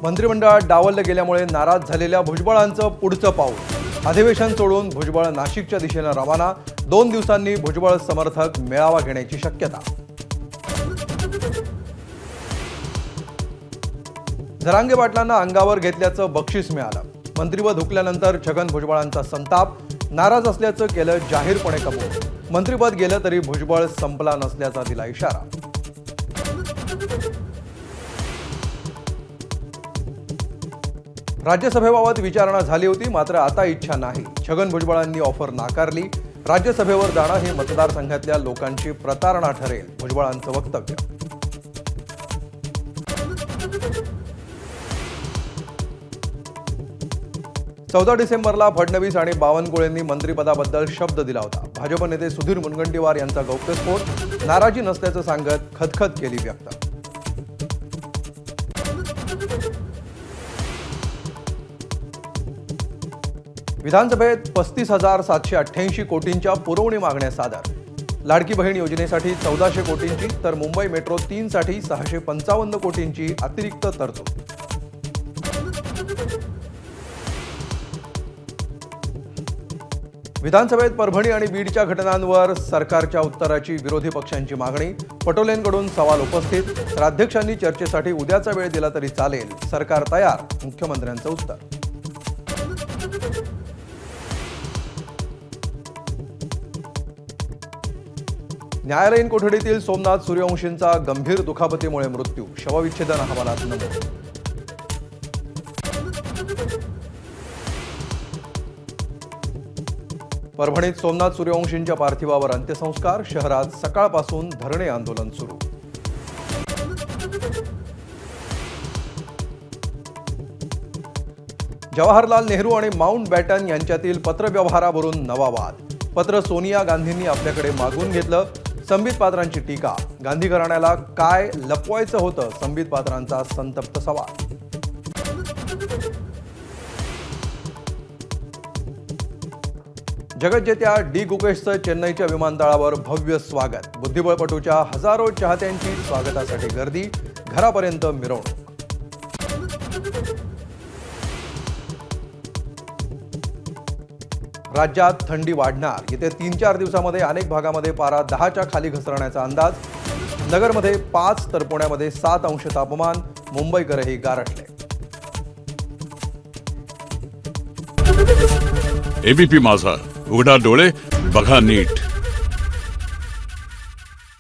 मंत्रिमंडळात डावललं गेल्यामुळे नाराज झालेल्या भुजबळांचं पुढचं पाऊल। अधिवेशन सोडून भुजबळ नाशिकच्या दिशेने रवाना। 2 दिवसांनी भुजबळ समर्थक मेळावा घेण्याची शक्यता। जरांगे पाटलांना अंगावर घेतल्याचं बक्षीस मिळालं। मंत्रिपद हुकल्यानंतर छगन भुजबळांचा संताप। नाराज असल्याचं केलं जाहीरपणे कबूल। मंत्रिपद गेलं तरी भुजबळ संपला नसल्याचा दिला इशारा। राज्यसभेबाबत विचारणा झाली होती, मात्र आता इच्छा नाही। छगन भुजबळांनी ऑफर नाकारली। राज्यसभेवर जाणं हे मतदारसंघातल्या लोकांची प्रतारणा ठरेल, भुजबळांचं वक्तव्य। चौदा डिसेंबरला फडणवीस आणि बावनकुळेंनी मंत्रिपदाबद्दल शब्द दिला होता। भाजप नेते सुधीर मुनगंटीवार यांचा गौप्यस्फोट। नाराजी नसल्याचं सांगत खदखद केली व्यक्त। विधानसभेत 35,788 कोटींच्या पुरवणी मागण्या सादर। लाडकी बहीण योजनेसाठी 1400 कोटींची तर मुंबई मेट्रो 3 साठी 655 कोटींची अतिरिक्त तरतूद। विधानसभेत परभणी आणि बीडच्या घटनांवर सरकारच्या उत्तराची विरोधी पक्षांची मागणी। पटोलेंकडून सवाल उपस्थित। तर अध्यक्षांनी चर्चेसाठी उद्याचा वेळ दिला तरी चालेल, सरकार तयार, मुख्यमंत्र्यांचं उत्तर। न्यायालयीन कोठडीतील सोमनाथ सूर्यवंशींचा गंभीर दुखापतीमुळे मृत्यू। शवविच्छेदन अहवालात नमूद। परभणीत सोमनाथ सूर्यवंशींच्या पार्थिवावर अंत्यसंस्कार। शहरात सकाळपासून धरणे आंदोलन सुरू। जवाहरलाल नेहरू आणि माउंट बॅटन यांच्यातील पत्रव्यवहारावरून नवा वाद। पत्र सोनिया गांधींनी आपल्याकडे मागून घेतलं। संबित पात्रांची टीका। गांधी घराण्याला काय लपवायचं होतं, संबित पात्रांचा संतप्त सवाल। जगज्जेत्या डी गुकेशचं चेन्नईच्या विमानतळावर भव्य स्वागत। बुद्धिबळपटूच्या हजारो चाहत्यांची स्वागतासाठी गर्दी। घरापर्यंत मिरवणूक। राज्यात थंडी वाढणार। येत्या 3-4 दिवसांमध्ये अनेक भागामध्ये पारा 10च्या खाली घसरण्याचा अंदाज। नगरमध्ये 5 तर पुण्यामध्ये 7 अंश तापमान। मुंबईकरही गारठले। एबीपी माझा, उघडा डोळे बघा नीट।